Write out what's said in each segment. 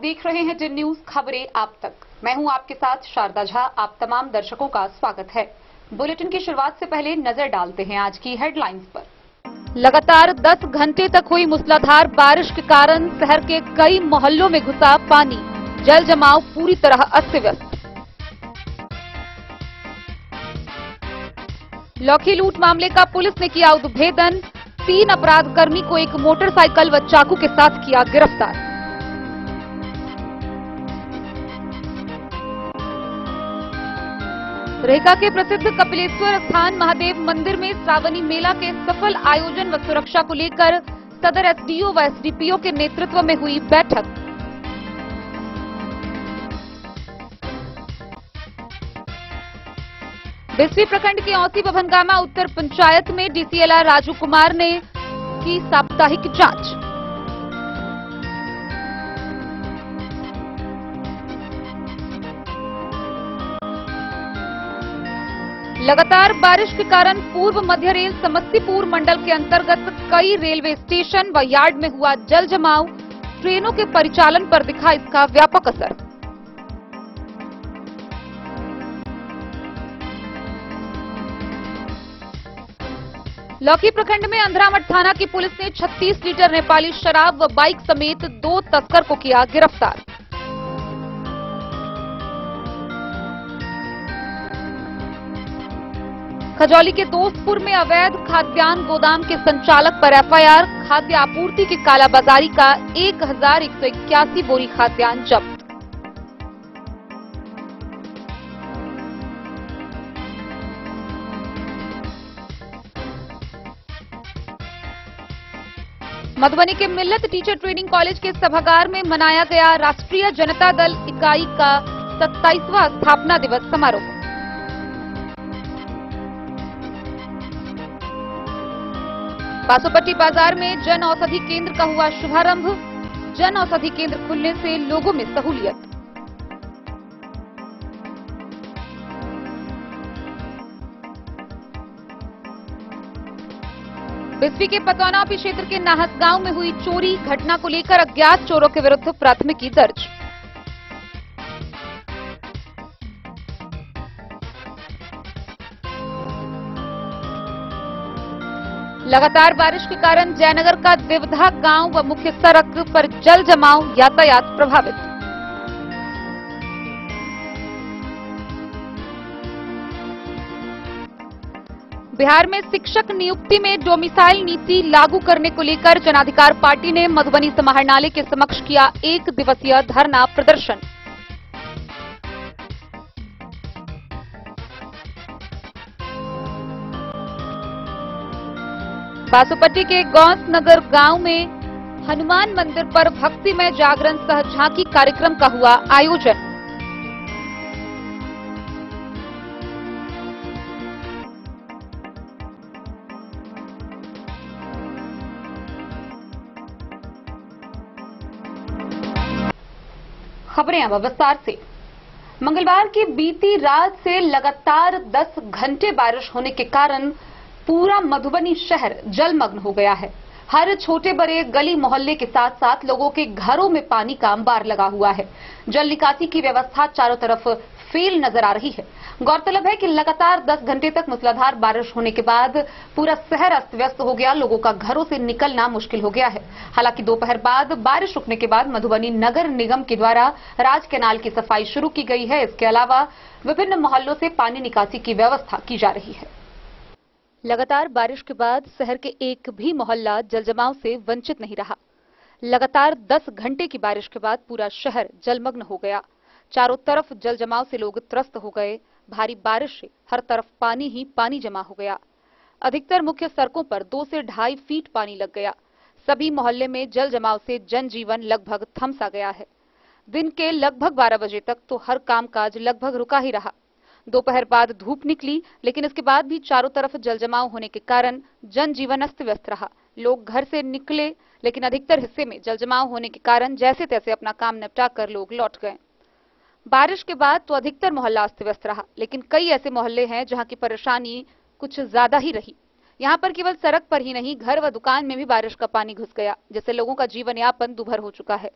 देख रहे हैं जिन न्यूज खबरें आप तक। मैं हूं आपके साथ शारदा झा। आप तमाम दर्शकों का स्वागत है। बुलेटिन की शुरुआत से पहले नजर डालते हैं आज की हेडलाइंस पर। लगातार 10 घंटे तक हुई मूसलाधार बारिश के कारण शहर के कई मोहल्लों में घुसा पानी। जल जमाव पूरी तरह अस्त व्यस्त। लौकी लूट मामले का पुलिस ने किया उद्भेदन। 3 अपराधकर्मी को एक मोटरसाइकिल व चाकू के साथ किया गिरफ्तार। रेखा के प्रसिद्ध कपिलेश्वर स्थान महादेव मंदिर में श्रावणी मेला के सफल आयोजन व सुरक्षा को लेकर सदर एसडीओ व एसडीपीओ के नेतृत्व में हुई बैठक। बिस्वी प्रखंड के औसी बभनगामा उत्तर पंचायत में डीसीएलआर राजू कुमार ने की साप्ताहिक जांच। लगातार बारिश के कारण पूर्व मध्य रेल समस्तीपुर मंडल के अंतर्गत कई रेलवे स्टेशन व यार्ड में हुआ जल जमाव। ट्रेनों के परिचालन पर दिखा इसका व्यापक असर। लौकी प्रखंड में अंधरामठ थाना की पुलिस ने 36 लीटर नेपाली शराब व बाइक समेत 2 तस्कर को किया गिरफ्तार। खजौली के दोस्तपुर में अवैध खाद्यान्न गोदाम के संचालक पर एफआईआर। खाद्य आपूर्ति की कालाबाजारी का 1181 बोरी खाद्यान्न जब्त। मधुबनी के मिल्लत टीचर ट्रेनिंग कॉलेज के सभागार में मनाया गया राष्ट्रीय जनता दल इकाई का 27वां स्थापना दिवस समारोह। बासोपट्टी बाजार में जन औषधि केंद्र का हुआ शुभारंभ। जन औषधि केंद्र खुलने से लोगों में सहूलियत। बिस्वी के पतौनापी क्षेत्र के नाहस गांव में हुई चोरी। घटना को लेकर अज्ञात चोरों के विरुद्ध प्राथमिकी दर्ज। लगातार बारिश के कारण जयनगर का देवधा गांव व मुख्य सड़क पर जल जमाव। यातायात प्रभावित। बिहार में शिक्षक नियुक्ति में डोमिसाइल नीति लागू करने को लेकर जनाधिकार पार्टी ने मधुबनी समाहरणालय के समक्ष किया 1 दिवसीय धरना प्रदर्शन। बासोपट्टी के गौस नगर गांव में हनुमान मंदिर पर भक्तिमय जागरण सह झांकी कार्यक्रम का हुआ आयोजन। खबरें अब विस्तार से। मंगलवार की बीती रात से लगातार 10 घंटे बारिश होने के कारण पूरा मधुबनी शहर जलमग्न हो गया है। हर छोटे बड़े गली मोहल्ले के साथ साथ लोगों के घरों में पानी का अंबार लगा हुआ है। जल निकासी की व्यवस्था चारों तरफ फेल नजर आ रही है। गौरतलब है कि लगातार 10 घंटे तक मूसलाधार बारिश होने के बाद पूरा शहर अस्त व्यस्त हो गया। लोगों का घरों से निकलना मुश्किल हो गया है। हालांकि दोपहर बाद बारिश रुकने के बाद मधुबनी नगर निगम के द्वारा राज कैनाल की सफाई शुरू की गई है। इसके अलावा विभिन्न मोहल्लों से पानी निकासी की व्यवस्था की जा रही है। लगातार बारिश के बाद शहर के एक भी मोहल्ला जलजमाव से वंचित नहीं रहा। लगातार 10 घंटे की बारिश के बाद पूरा शहर जलमग्न हो गया। चारों तरफ जलजमाव से लोग त्रस्त हो गए। भारी बारिश से हर तरफ पानी ही पानी जमा हो गया। अधिकतर मुख्य सड़कों पर 2 से 2.5 फीट पानी लग गया। सभी मोहल्ले में जल जमाव से जनजीवन लगभग थम सा गया है। दिन के लगभग 12 बजे तक तो हर कामकाज लगभग रुका ही रहा। दोपहर बाद धूप निकली, लेकिन इसके बाद भी चारों तरफ जलजमाव होने के कारण जनजीवन अस्त व्यस्त रहा। लोग घर से निकले, लेकिन अधिकतर हिस्से में जलजमाव होने के कारण जैसे तैसे अपना काम निपटा कर लोग लौट गए। बारिश के बाद तो अधिकतर मोहल्ला अस्त व्यस्त रहा, लेकिन कई ऐसे मोहल्ले हैं जहां की परेशानी कुछ ज्यादा ही रही। यहाँ पर केवल सड़क पर ही नहीं, घर व दुकान में भी बारिश का पानी घुस गया, जिससे लोगों का जीवन यापन दुभर हो चुका है।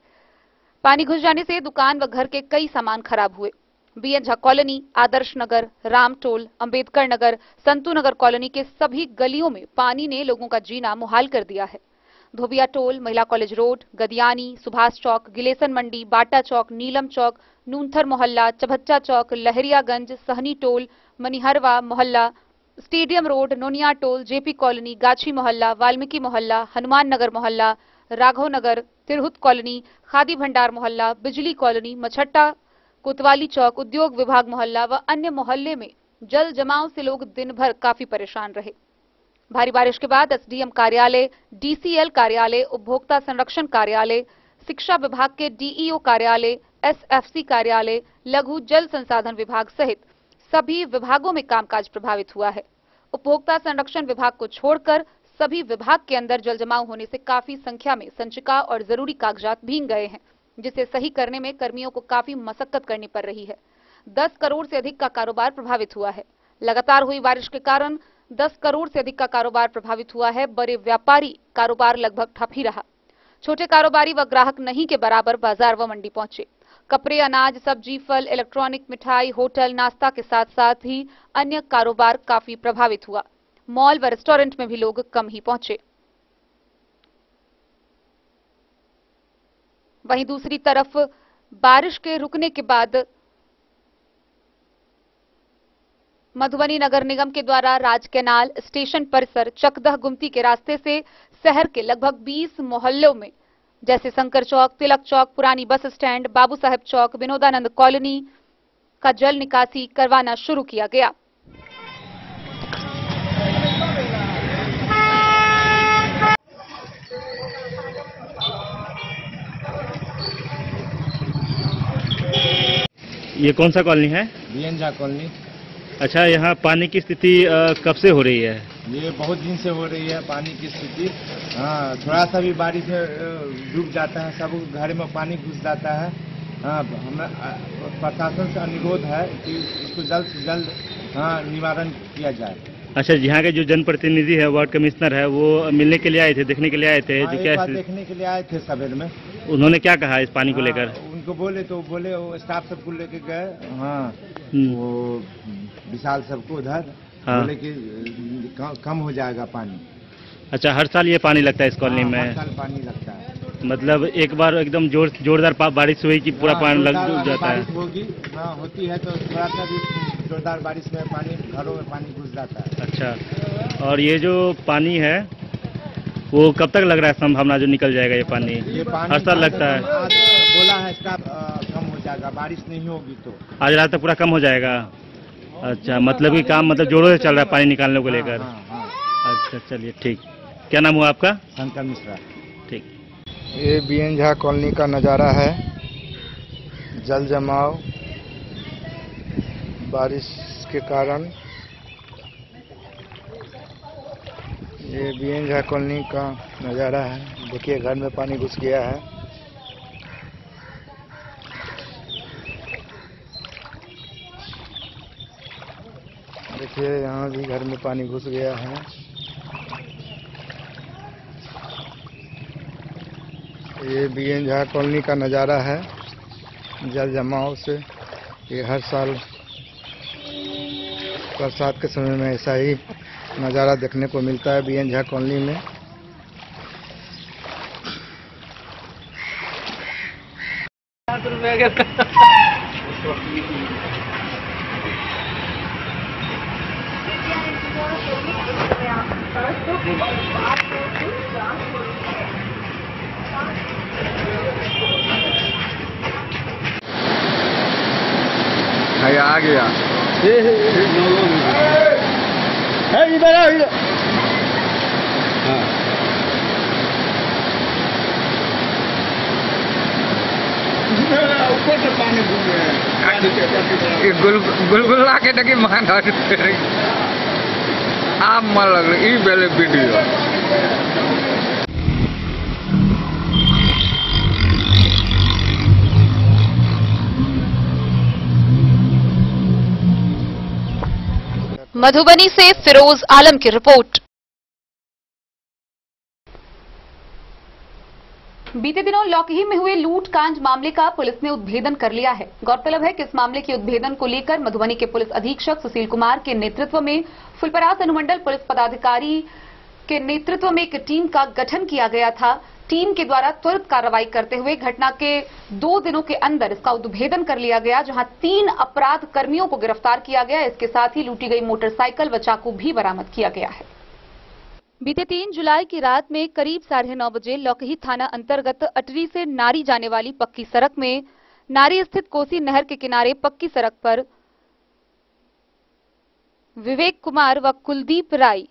पानी घुस जाने से दुकान व घर के कई सामान खराब हुए। बीएन झा कॉलोनी, आदर्श नगर, रामटोल, अंबेडकर नगर, संतू नगर कॉलोनी के सभी गलियों में पानी ने लोगों का जीना मुहाल कर दिया है। Dhobiya Tol, Mahila College Road, Gadiyani, Subhash Chowk, Gilesan Mandi, Bata Chowk, Neelam Chowk, Noonthar Mohalla, Chabhachcha Chowk, Lahariaganj, Sahni Tol, Maniharwa Mohalla, Stadium Road, Noniya Tol, JP Colony, Gachhi Mohalla, Valmiki Mohalla, Hanuman Nagar Mohalla, Raghav Nagar, Tirhut Colony, Khadi Bhandar Mohalla, बिजली कॉलोनी, मछट्टा, कोतवाली चौक, उद्योग विभाग मोहल्ला व अन्य मोहल्ले में जल जमाव से लोग दिन भर काफी परेशान रहे। भारी बारिश के बाद एसडीएम कार्यालय, डीसीएल कार्यालय, उपभोक्ता संरक्षण कार्यालय, शिक्षा विभाग के डीईओ कार्यालय, एसएफसी कार्यालय, लघु जल संसाधन विभाग सहित सभी विभागों में कामकाज प्रभावित हुआ है। उपभोक्ता संरक्षण विभाग को छोड़कर सभी विभाग के अंदर जल जमाव होने से काफी संख्या में संचिका और जरूरी कागजात भीग गए हैं, जिसे सही करने में कर्मियों को काफी मशक्कत करनी पड़ रही है। 10 करोड़ से अधिक का कारोबार प्रभावित हुआ है। लगातार हुई बारिश के कारण 10 करोड़ से अधिक का कारोबार प्रभावित हुआ है। बड़े व्यापारी कारोबार लगभग ठप ही रहा। छोटे कारोबारी व ग्राहक नहीं के बराबर बाजार व मंडी पहुंचे। कपड़े, अनाज, सब्जी, फल, इलेक्ट्रॉनिक, मिठाई, होटल, नाश्ता के साथ साथ ही अन्य कारोबार काफी प्रभावित हुआ। मॉल व रेस्टोरेंट में भी लोग कम ही पहुंचे। वहीं दूसरी तरफ बारिश के रुकने के बाद मधुबनी नगर निगम के द्वारा राज कैनाल, स्टेशन परिसर, चकदह गुमती के रास्ते से शहर के लगभग 20 मोहल्लों में जैसे शंकर चौक, तिलक चौक, पुरानी बस स्टैंड, बाबू साहेब चौक, विनोदानंद कॉलोनी का जल निकासी करवाना शुरू किया गया। ये कौन सा कॉलोनी है? BN Jha Colony. अच्छा, यहाँ पानी की स्थिति कब से हो रही है? ये बहुत दिन से हो रही है पानी की स्थिति। हाँ, थोड़ा सा भी बारिश में डूब जाता है, सब घर में पानी घुस जाता है। हाँ, हमें प्रशासन से अनुरोध है कि इसको जल्द से जल्द निवारण किया जाए। अच्छा, यहाँ के जो जनप्रतिनिधि है, वार्ड कमिश्नर है, वो मिलने के लिए आए थे, देखने के लिए आए थे? जो क्या देखने के लिए आए थे सवेर में। उन्होंने क्या कहा इस पानी को लेकर? उनको बोले वो स्टाफ सबको लेके गए। हाँ, वो विशाल सबको उधर बोले कि कम हो जाएगा पानी। अच्छा, हर साल ये पानी लगता है इस कॉलोनी में? हर साल पानी लगता है। मतलब एक बार एकदम जोरदार बारिश हुई कि पूरा पानी लग जाता है? होगी, हाँ, होती है तो थोड़ा सा भी जोरदार बारिश में पानी घरों में पानी घुस जाता है। अच्छा, और ये जो पानी है वो कब तक लग रहा है संभावना जो निकल जाएगा ये पानी? हर साल लगता है? बोला है स्टाफ कम हो जाएगा, बारिश नहीं होगी तो आज रात तक पूरा कम हो जाएगा। अच्छा, मतलब कि काम जोरों से चल रहा है पानी निकालने को लेकर? अच्छा, चलिए ठीक। क्या नाम हुआ आपका? शंकर मिश्रा। ठीक। ये बीएन झा कॉलोनी का नज़ारा है। जल जमाव बारिश के कारण। ये बीएन झा कॉलोनी का नज़ारा है। देखिए, घर में पानी घुस गया है। देखिए, यहाँ भी घर में पानी घुस गया है। ये बीएन झा कॉलोनी का नज़ारा है जल जमाव से। ये हर साल बरसात के समय में ऐसा ही नज़ारा देखने को मिलता है बीएन झा कॉलोनी में। आ गया इधर। ऊपर से पानी गुलगुल्ला के टकी मान आप मन लग ई बेले वीडियो। मधुबनी से फिरोज आलम की रिपोर्ट। बीते दिनों लौकही में हुए लूट कांड मामले का पुलिस ने उद्भेदन कर लिया है। गौरतलब है कि इस मामले के उद्भेदन को लेकर मधुबनी के पुलिस अधीक्षक सुशील कुमार के नेतृत्व में फुलपरास अनुमंडल पुलिस पदाधिकारी के नेतृत्व में एक टीम का गठन किया गया था। टीम के द्वारा त्वरित कार्रवाई करते हुए घटना के 2 दिनों के अंदर इसका उद्भेदन कर लिया गया, जहां 3 अपराध कर्मियों को गिरफ्तार किया गया। इसके साथ ही लूटी गई मोटरसाइकिल व चाकू भी बरामद किया गया है। बीते 3 जुलाई की रात में करीब 9:30 बजे लौकही थाना अंतर्गत अटरी से नारी जाने वाली पक्की सड़क में नारी स्थित कोसी नहर के किनारे पक्की सड़क पर विवेक कुमार व कुलदीप राय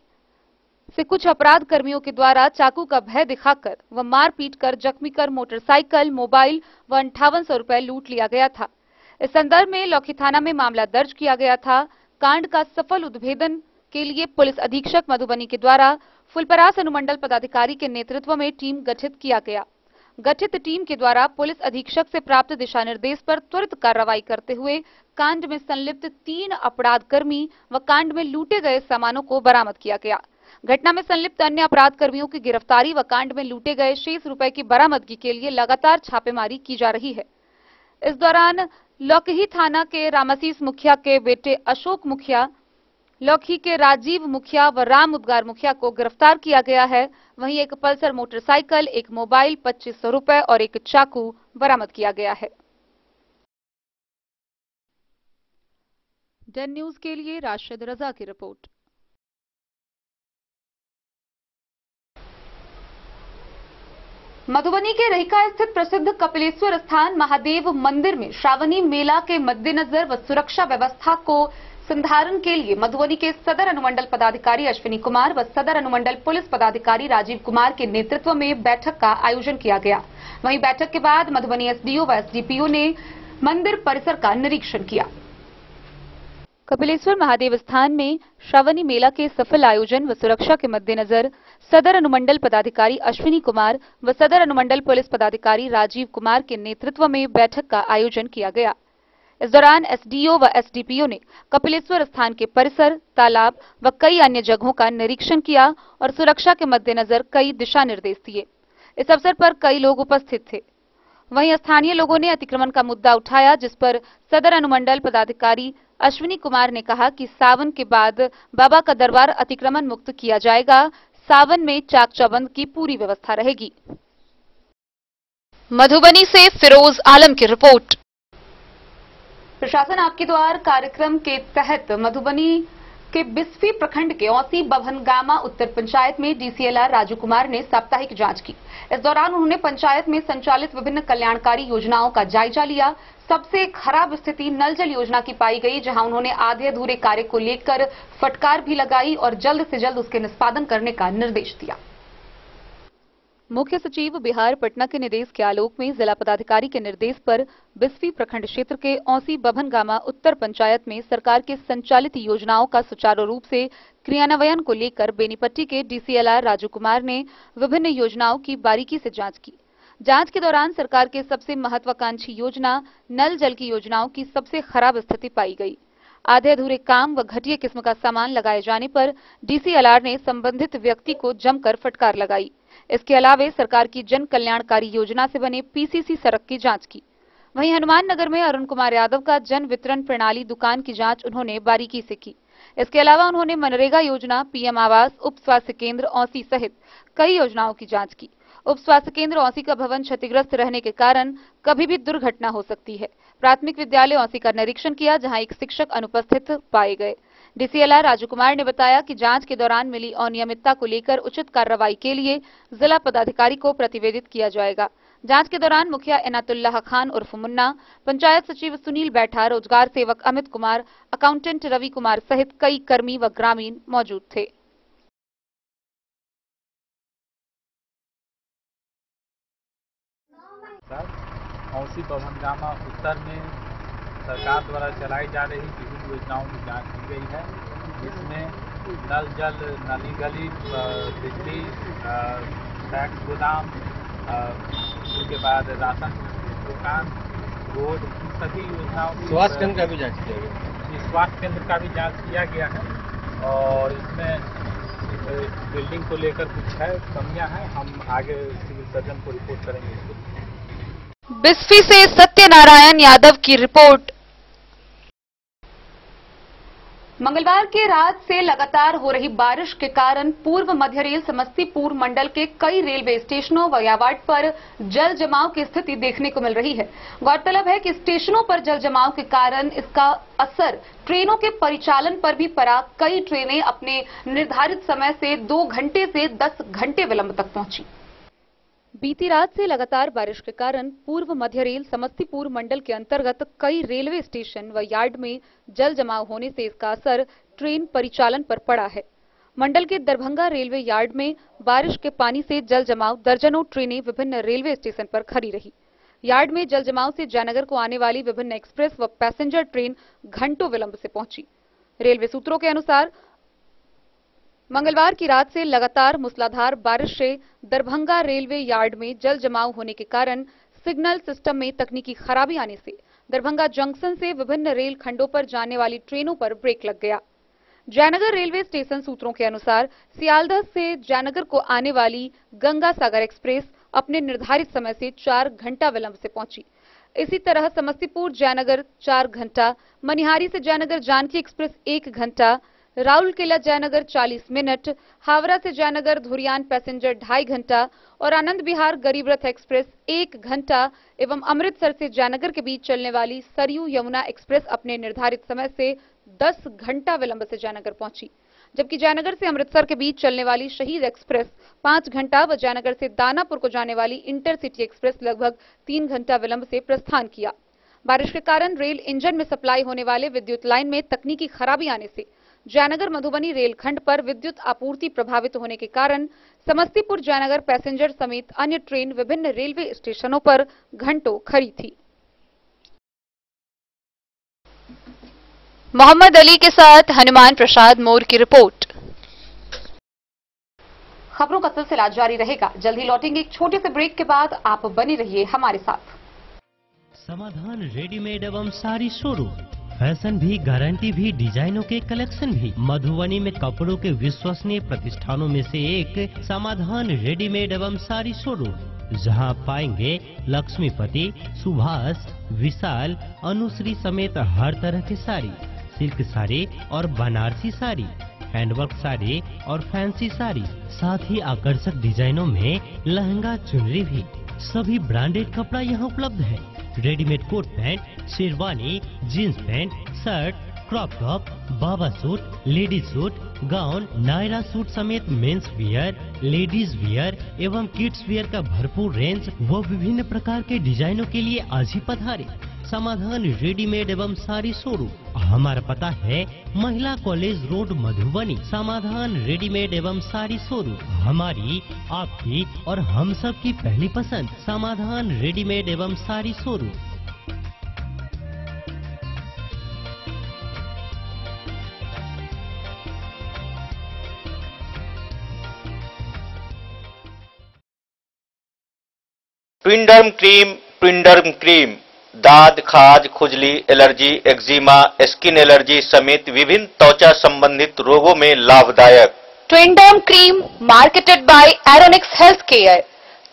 से कुछ अपराध कर्मियों के द्वारा चाकू का भय दिखाकर व मारपीट कर जख्मी कर मोटरसाइकिल, मोबाइल व 5800 रुपए लूट लिया गया था। इस संदर्भ में लौकही थाना में मामला दर्ज किया गया था। कांड का सफल उद्भेदन के लिए पुलिस अधीक्षक मधुबनी के द्वारा फुलपरास अनुमंडल पदाधिकारी के नेतृत्व में टीम गठित किया गया। गठित टीम के द्वारा पुलिस अधीक्षक से प्राप्त दिशा निर्देश पर त्वरित कार्रवाई करते हुए कांड में संलिप्त 3 अपराध कर्मी व कांड में लूटे गए सामानों को बरामद किया गया। घटना में संलिप्त अन्य अपराध कर्मियों की गिरफ्तारी व कांड में लूटे गए शेष रुपए की बरामदगी के लिए लगातार छापेमारी की जा रही है। इस दौरान लौकही थाना के रामाशीष मुखिया के बेटे अशोक मुखिया, लौकही के राजीव मुखिया व राम उद्गार मुखिया को गिरफ्तार किया गया है। वहीं एक पल्सर मोटरसाइकिल, एक मोबाइल, 2500 रुपए और एक चाकू बरामद किया गया है। डन न्यूज के लिए राशिद रजा की रिपोर्ट। मधुबनी के रहिका स्थित प्रसिद्ध कपिलेश्वर स्थान महादेव मंदिर में श्रावणी मेला के मद्देनजर व सुरक्षा व्यवस्था को संधारण के लिए मधुबनी के सदर अनुमंडल पदाधिकारी अश्विनी कुमार व सदर अनुमंडल पुलिस पदाधिकारी राजीव कुमार के नेतृत्व में बैठक का आयोजन किया गया। वहीं बैठक के बाद मधुबनी एसडीओ व एसडीपीओ ने मंदिर परिसर का निरीक्षण किया। कपिलेश्वर महादेव स्थान में श्रावणी मेला के सफल आयोजन व सुरक्षा के मद्देनजर सदर अनुमंडल पदाधिकारी अश्विनी कुमार व सदर अनुमंडल पुलिस पदाधिकारी राजीव कुमार के नेतृत्व में बैठक का आयोजन किया गया। इस दौरान एसडीओ व एसडीपीओ ने कपिलेश्वर स्थान के परिसर, तालाब व कई अन्य जगहों का निरीक्षण किया और सुरक्षा के मद्देनजर कई दिशा निर्देश दिए। इस अवसर पर कई लोग उपस्थित थे। वहीं स्थानीय लोगों ने अतिक्रमण का मुद्दा उठाया, जिस पर सदर अनुमंडल पदाधिकारी अश्विनी कुमार ने कहा कि सावन के बाद बाबा का दरबार अतिक्रमण मुक्त किया जाएगा। सावन में चाक चौबंद की पूरी व्यवस्था रहेगी। मधुबनी से फिरोज आलम की रिपोर्ट। प्रशासन आपके द्वार कार्यक्रम के तहत मधुबनी के बिस्फी प्रखंड के औसी बभनगामा उत्तर पंचायत में डीसीएलआर राजू कुमार ने साप्ताहिक जांच की। इस दौरान उन्होंने पंचायत में संचालित विभिन्न कल्याणकारी योजनाओं का जायजा लिया। सबसे खराब स्थिति नल जल योजना की पाई गई, जहां उन्होंने आधे अधूरे कार्य को लेकर फटकार भी लगाई और जल्द से जल्द उसके निष्पादन करने का निर्देश दिया। मुख्य सचिव बिहार पटना के निर्देश के आलोक में जिला पदाधिकारी के निर्देश पर बिस्फी प्रखंड क्षेत्र के औसी बभनगामा उत्तर पंचायत में सरकार के संचालित योजनाओं का सुचारू रूप से क्रियान्वयन को लेकर बेनीपट्टी के डीसीएलआर राजू कुमार ने विभिन्न योजनाओं की बारीकी से जांच की। जांच के दौरान सरकार के सबसे महत्वाकांक्षी योजना नल जल की योजनाओं की सबसे खराब स्थिति पाई गई। आधे अधूरे काम व घटिया किस्म का सामान लगाए जाने पर डीसीएलआर ने संबंधित व्यक्ति को जमकर फटकार लगाई। इसके अलावा सरकार की जन कल्याणकारी योजना से बने पीसीसी सड़क की जांच की। वहीं हनुमान नगर में अरुण कुमार यादव का जन वितरण प्रणाली दुकान की जांच उन्होंने बारीकी से की। इसके अलावा उन्होंने मनरेगा योजना, पीएम आवास, उप स्वास्थ्य केंद्र औसी सहित कई योजनाओं की जांच की। उप स्वास्थ्य केंद्र औसी का भवन क्षतिग्रस्त रहने के कारण कभी भी दुर्घटना हो सकती है। प्राथमिक विद्यालय औसी का निरीक्षण किया, जहां एक शिक्षक अनुपस्थित पाए गए। डीसीएलआर राजू कुमार ने बताया कि जांच के दौरान मिली अनियमितता को लेकर उचित कार्रवाई के लिए जिला पदाधिकारी को प्रतिवेदित किया जाएगा। जांच के दौरान मुखिया इनातुल्लाह खान उर्फ मुन्ना, पंचायत सचिव सुनील बैठा, रोजगार सेवक अमित कुमार, अकाउंटेंट रवि कुमार सहित कई कर्मी व ग्रामीण मौजूद थे। औसी बभनगामा उत्तर में सरकार द्वारा चलाई जा रही विभिन्न योजनाओं की जांच की गई है, जिसमें नल जल, नाली गली, बिजली, टैक्स गोदाम, उसके बाद राशन दुकान, रोड, सभी योजनाओं की स्वास्थ्य केंद्र का भी जांच किया गया। स्वास्थ्य केंद्र का भी जांच किया गया है और इसमें बिल्डिंग को लेकर कुछ है, कमियां हैं, हम आगे सिविल सर्जन को रिपोर्ट करेंगे। बिस्फी से सत्यनारायण यादव की रिपोर्ट। मंगलवार की रात से लगातार हो रही बारिश के कारण पूर्व मध्य रेल समस्तीपुर मंडल के कई रेलवे स्टेशनों व यार्ड पर जल जमाव की स्थिति देखने को मिल रही है। गौरतलब है कि स्टेशनों पर जल जमाव के कारण इसका असर ट्रेनों के परिचालन पर भी पड़ा। कई ट्रेनें अपने निर्धारित समय से 2 घंटे से 10 घंटे विलंब तक पहुंची। बीती रात से लगातार बारिश के कारण पूर्व मध्य रेल समस्तीपुर मंडल के अंतर्गत कई रेलवे स्टेशन व यार्ड में जल जमाव होने से इसका असर ट्रेन परिचालन पर पड़ा है। मंडल के दरभंगा रेलवे यार्ड में बारिश के पानी से जल जमाव, दर्जनों ट्रेनें विभिन्न रेलवे स्टेशन पर खड़ी रही। यार्ड में जल जमाव से जयनगर को आने वाली विभिन्न एक्सप्रेस व पैसेंजर ट्रेन घंटों विलंब से पहुंची। रेलवे सूत्रों के अनुसार मंगलवार की रात से लगातार मूसलाधार बारिश से दरभंगा रेलवे यार्ड में जल जमाव होने के कारण सिग्नल सिस्टम में तकनीकी खराबी आने से दरभंगा जंक्शन से विभिन्न रेल खंडों पर जाने वाली ट्रेनों पर ब्रेक लग गया। जयनगर रेलवे स्टेशन सूत्रों के अनुसार सियालदह से जयनगर को आने वाली गंगा सागर एक्सप्रेस अपने निर्धारित समय से 4 घंटा विलंब से पहुंची। इसी तरह समस्तीपुर जयनगर 4 घंटा, मनिहारी से जयनगर जानकी एक्सप्रेस 1 घंटा, राउरकेला जयनगर 40 मिनट, हावड़ा से जयनगर धुरियान पैसेंजर 2.5 घंटा और आनंद विहार गरीब रथ एक्सप्रेस 1 घंटा एवं अमृतसर से जयनगर के बीच चलने वाली सरयू यमुना एक्सप्रेस अपने निर्धारित समय से 10 घंटा विलंब से जयनगर पहुंची। जबकि जयनगर से अमृतसर के बीच चलने वाली शहीद एक्सप्रेस 5 घंटा व जयनगर से दानापुर को जाने वाली इंटरसिटी एक्सप्रेस लगभग 3 घंटा विलंब से प्रस्थान किया। बारिश के कारण रेल इंजन में सप्लाई होने वाले विद्युत लाइन में तकनीकी खराबी आने से जयनगर मधुबनी रेलखंड पर विद्युत आपूर्ति प्रभावित होने के कारण समस्तीपुर जयनगर पैसेंजर समेत अन्य ट्रेन विभिन्न रेलवे स्टेशनों पर घंटों खड़ी थी। मोहम्मद अली के साथ हनुमान प्रसाद मोर की रिपोर्ट। खबरों का सिलसिला जारी रहेगा। जल्द ही लौटेंगे एक छोटे से ब्रेक के बाद। आप बने रहिए हमारे साथ। समाधान रेडीमेड एवं साड़ी शोरूम, फैशन भी, गारंटी भी, डिजाइनों के कलेक्शन भी। मधुबनी में कपड़ों के विश्वसनीय प्रतिष्ठानों में से एक समाधान रेडीमेड एवं साड़ी शोरूम, जहां आप पाएंगे लक्ष्मीपति, सुभाष, विशाल, अनुश्री समेत हर तरह की साड़ी, सिल्क साड़ी और बनारसी साड़ी, हैंडवर्क साड़ी और फैंसी साड़ी, साथ ही आकर्षक डिजाइनों में लहंगा, चुनरी भी। सभी ब्रांडेड कपड़ा यहाँ उपलब्ध है। Readymade coat pant, sherwani, jeans pant, shirt, crop top, बाबा suit, ladies suit, gown, Naira suit समेत मेंस वियर, लेडीज वियर एवं किड्स वियर का भरपूर रेंज व विभिन्न प्रकार के डिजाइनों के लिए आज ही पधारे। समाधान रेडीमेड एवं साड़ी शोरूम, हमारा पता है महिला कॉलेज रोड मधुबनी। समाधान रेडीमेड एवं साड़ी शोरूम हमारी, आपकी और हम सब की पहली पसंद। समाधान रेडीमेड एवं साड़ी शोरूम। ट्विंडर्म क्रीम, ट्विंडर्म क्रीम दाद, खाज, खुजली, एलर्जी, एक्जिमा, स्किन एलर्जी समेत विभिन्न त्वचा संबंधित रोगों में लाभदायक। Twinderm cream marketed by Aronix health care.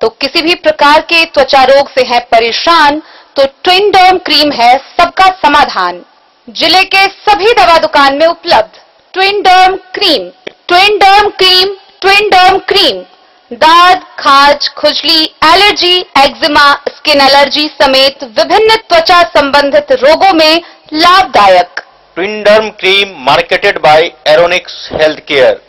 तो किसी भी प्रकार के त्वचा रोग से है परेशान तो ट्विंडर्म क्रीम है सबका समाधान। जिले के सभी दवा दुकान में उपलब्ध ट्विंडर्म क्रीम। ट्विंडर्म क्रीम, ट्विंडर्म क्रीम दाद, खाज, खुजली, एलर्जी, एक्जिमा, स्किन एलर्जी समेत विभिन्न त्वचा संबंधित रोगों में लाभदायक। Twinderm cream marketed by Aronix health care.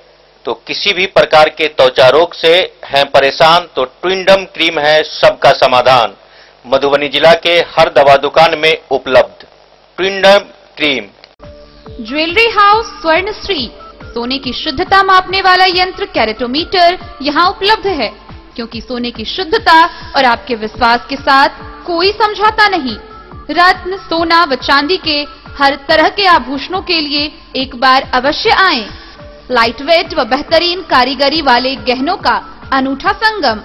तो किसी भी प्रकार के त्वचा रोग से हैं परेशान तो ट्विंडर्म क्रीम है सबका समाधान। मधुबनी जिला के हर दवा दुकान में उपलब्ध ट्विंडर्म क्रीम। ज्वेलरी हाउस स्वर्णश्री, सोने की शुद्धता मापने वाला यंत्र कैरेटोमीटर यहाँ उपलब्ध है, क्योंकि सोने की शुद्धता और आपके विश्वास के साथ कोई समझौता नहीं। रत्न, सोना व चांदी के हर तरह के आभूषणों के लिए एक बार अवश्य आएं। लाइट वेट व बेहतरीन कारीगरी वाले गहनों का अनूठा संगम।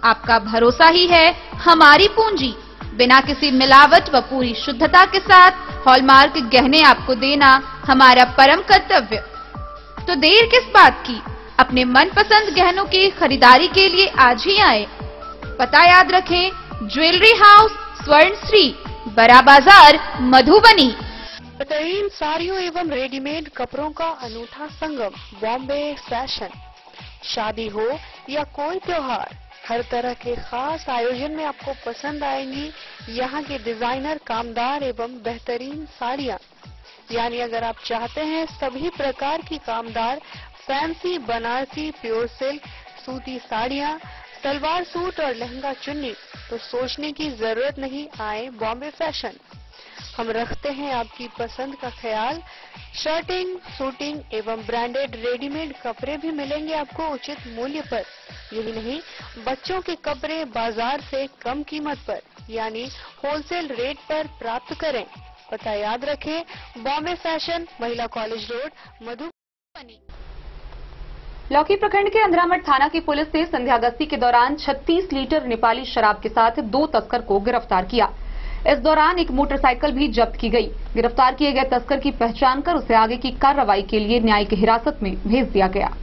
आपका भरोसा ही है हमारी पूंजी। बिना किसी मिलावट व पूरी शुद्धता के साथ हॉलमार्क गहने आपको देना हमारा परम कर्तव्य। तो देर किस बात की, अपने मनपसंद गहनों की खरीदारी के लिए आज ही आए। पता याद रखें, ज्वेलरी हाउस स्वर्ण श्री, बड़ा बाजार, मधुबनी। बेहतरीन साड़ियों एवं रेडीमेड कपड़ों का अनूठा संगम, बॉम्बे फैशन। शादी हो या कोई त्योहार, हर तरह के खास आयोजन में आपको पसंद आएंगी यहाँ के डिजाइनर, कामदार एवं बेहतरीन साड़ियाँ। यानी अगर आप चाहते हैं सभी प्रकार की कामदार, फैंसी, बनारसी, प्योर सिल्क, सूती साड़ियाँ, सलवार सूट और लहंगा चुन्नी, तो सोचने की जरूरत नहीं, आए बॉम्बे फैशन। हम रखते हैं आपकी पसंद का ख्याल। शर्टिंग, सूटिंग एवं ब्रांडेड रेडीमेड कपड़े भी मिलेंगे आपको उचित मूल्य पर। यही नहीं, बच्चों के कपड़े बाजार से कम कीमत पर यानी होलसेल रेट पर प्राप्त करें। पता याद रखें, बॉम्बे फैशन, महिला कॉलेज रोड, मधुबनी। लौकी प्रखंड के अंधरामठ थाना की पुलिस ने संध्या गश्ती के दौरान 36 लीटर नेपाली शराब के साथ 2 तस्कर को गिरफ्तार किया। इस दौरान एक मोटरसाइकिल भी जब्त की गई। गिरफ्तार किए गए तस्कर की पहचान कर उसे आगे की कार्रवाई के लिए न्यायिक हिरासत में भेज दिया गया।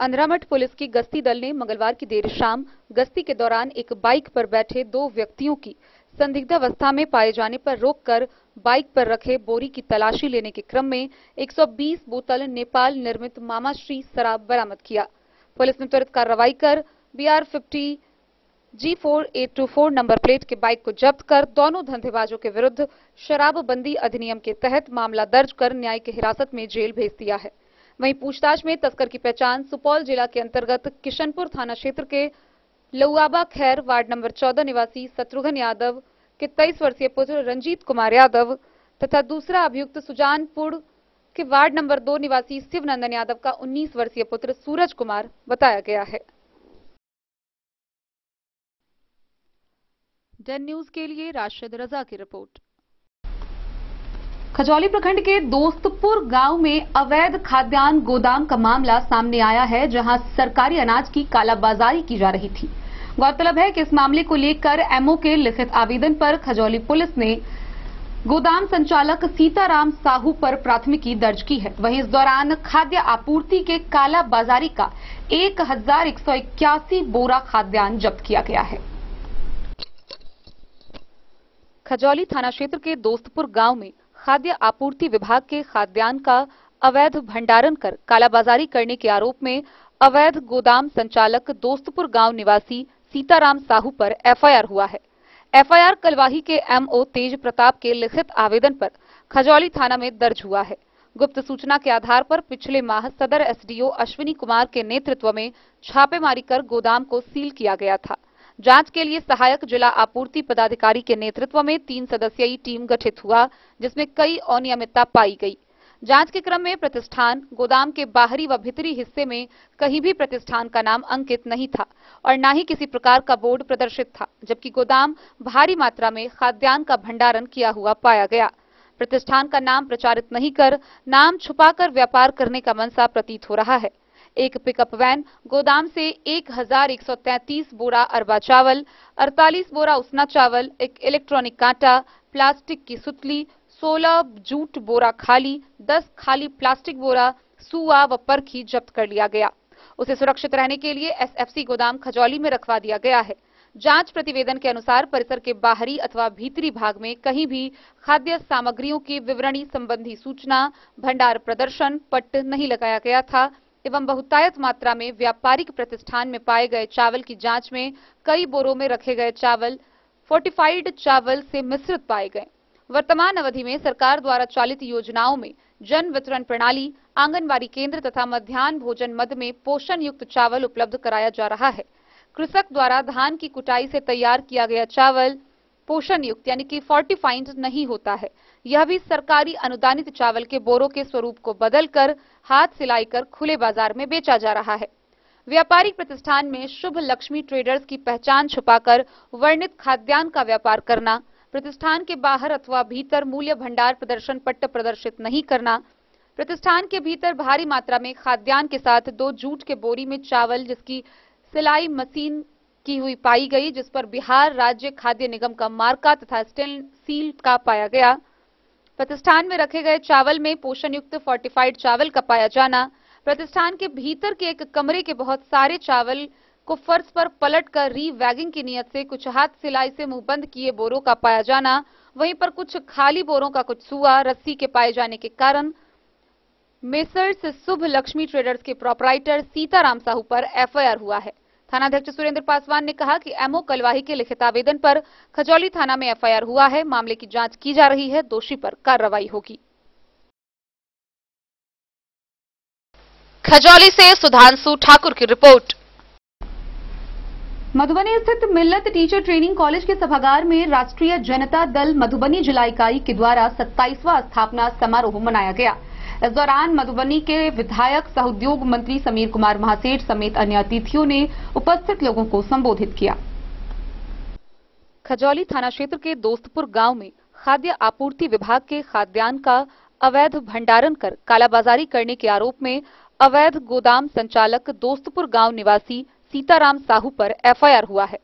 अंधरामठ पुलिस की गश्ती दल ने मंगलवार की देर शाम गश्ती के दौरान एक बाइक पर बैठे 2 व्यक्तियों की संदिग्ध अवस्था में पाए जाने पर रोककर बाइक पर रखे बोरी की तलाशी लेने के क्रम में 120 बोतल नेपाल निर्मित मामाश्री शराब बरामद किया। पुलिस ने तुरंत कार्रवाई कर BR50 G4824 नंबर प्लेट के बाइक को जब्त कर दोनों धंधेबाजों के विरुद्ध शराबबंदी अधिनियम के तहत मामला दर्ज कर न्यायिक हिरासत में जेल भेज दिया है। वहीं पूछताछ में तस्कर की पहचान सुपौल जिला के अंतर्गत किशनपुर थाना क्षेत्र के लुआबा खैर वार्ड नंबर 14 निवासी शत्रुघ्न यादव के 23 वर्षीय पुत्र रंजीत कुमार यादव तथा दूसरा अभियुक्त सुजानपुर के वार्ड नंबर 2 निवासी शिवनंदन यादव का 19 वर्षीय पुत्र सूरज कुमार बताया गया है। डन न्यूज के लिए राशिद रजा की रिपोर्ट। खजौली प्रखंड के दोस्तपुर गांव में अवैध खाद्यान्न गोदाम का मामला सामने आया है, जहां सरकारी अनाज की कालाबाजारी की जा रही थी। गौरतलब है कि इस मामले को लेकर एमओ के लिखित आवेदन पर खजौली पुलिस ने गोदाम संचालक सीताराम साहू पर प्राथमिकी दर्ज की है। वहीं इस दौरान खाद्य आपूर्ति के कालाबाजारी का 1181 बोरा खाद्यान्न जब्त किया गया है। खजौली थाना क्षेत्र के दोस्तपुर गांव में खाद्य आपूर्ति विभाग के खाद्यान्न का अवैध भंडारण कर कालाबाजारी करने के आरोप में अवैध गोदाम संचालक दोस्तपुर गांव निवासी सीताराम साहू पर एफआईआर हुआ है। एफआईआर कलवाही के एमओ तेज प्रताप के लिखित आवेदन पर खजौली थाना में दर्ज हुआ है। गुप्त सूचना के आधार पर पिछले माह सदर एसडीओ अश्विनी कुमार के नेतृत्व में छापेमारी कर गोदाम को सील किया गया था। जांच के लिए सहायक जिला आपूर्ति पदाधिकारी के नेतृत्व में 3 सदस्यीय टीम गठित हुआ, जिसमें कई अनियमितता पाई गई। जांच के क्रम में प्रतिष्ठान गोदाम के बाहरी व भीतरी हिस्से में कहीं भी प्रतिष्ठान का नाम अंकित नहीं था और न ही किसी प्रकार का बोर्ड प्रदर्शित था, जबकि गोदाम भारी मात्रा में खाद्यान्न का भंडारण किया हुआ पाया गया। प्रतिष्ठान का नाम प्रचारित नहीं कर नाम छुपाकर व्यापार करने का मंशा प्रतीत हो रहा है। एक पिकअप वैन गोदाम से 1133 बोरा अरबा चावल, 48 बोरा उसना चावल, एक इलेक्ट्रॉनिक कांटा, प्लास्टिक की सुतली, 16 जूट बोरा खाली, 10 खाली प्लास्टिक बोरा, सुआ व परखी जब्त कर लिया गया। उसे सुरक्षित रहने के लिए एसएफसी गोदाम खजौली में रखवा दिया गया है। जांच प्रतिवेदन के अनुसार परिसर के बाहरी अथवा भीतरी भाग में कहीं भी खाद्य सामग्रियों की विवरणी संबंधी सूचना, भंडार प्रदर्शन, पट्ट नहीं लगाया गया था एवं बहुतायत मात्रा में व्यापारिक प्रतिष्ठान में पाए गए चावल की जांच में कई बोरों में रखे गए चावल फोर्टिफाइड चावल से मिश्रित पाए गए। वर्तमान अवधि में सरकार द्वारा चालित योजनाओं में जन वितरण प्रणाली, आंगनबाड़ी केंद्र तथा मध्याह्न भोजन मद में पोषण युक्त चावल उपलब्ध कराया जा रहा है। कृषक द्वारा धान की कुटाई से तैयार किया गया चावल पोषण युक्त यानी कि फोर्टिफाइड नहीं होता है। यह भी सरकारी अनुदानित चावल के बोरों के स्वरूप को बदलकर हाथ सिलाई कर खुले बाजार में बेचा जा रहा है। व्यापारिक प्रतिष्ठान में शुभ लक्ष्मी ट्रेडर्स की पहचान छुपाकर वर्णित खाद्यान्न का व्यापार करना, प्रतिष्ठान के बाहर अथवा भीतर मूल्य भंडार प्रदर्शन पट्ट प्रदर्शित नहीं करना, प्रतिष्ठान के भीतर भारी मात्रा में खाद्यान्न के साथ 2 जूट के बोरी में चावल जिसकी सिलाई मशीन की हुई पाई गई, जिस पर बिहार राज्य खाद्य निगम का मार्का तथा स्टेन सील का पाया गया। प्रतिष्ठान में रखे गए चावल में पोषण युक्त फोर्टिफाइड चावल का पाया जाना, प्रतिष्ठान के भीतर के एक कमरे के बहुत सारे चावल को फर्श पर पलटकर री-वैगिंग की नियत से कुछ हाथ सिलाई से मुंह बंद किए बोरों का पाया जाना, वहीं पर कुछ खाली बोरों का कुछ सुआ रस्सी के पाए जाने के कारण मेसर्स शुभ लक्ष्मी ट्रेडर्स के प्रोपराइटर सीताराम साहू पर एफआईआर हुआ है। थानाध्यक्ष सुरेंद्र पासवान ने कहा कि एमओ कलवाही के लिखित आवेदन पर खजौली थाना में एफआईआर हुआ है। मामले की जांच की जा रही है, दोषी पर कार्रवाई होगी। खजौली से सुधांशु ठाकुर की रिपोर्ट। मधुबनी स्थित मिल्लत टीचर ट्रेनिंग कॉलेज के सभागार में राष्ट्रीय जनता दल मधुबनी जिला इकाई के द्वारा 27वां स्थापना समारोह मनाया गया। इस दौरान मधुबनी के विधायक सह उद्योग मंत्री समीर कुमार महासेठ समेत अन्य अतिथियों ने उपस्थित लोगों को संबोधित किया। खजौली थाना क्षेत्र के दोस्तपुर गांव में खाद्य आपूर्ति विभाग के खाद्यान्न का अवैध भंडारण कर कालाबाजारी करने के आरोप में अवैध गोदाम संचालक दोस्तपुर गांव निवासी सीताराम साहू पर एफआईआर हुआ है।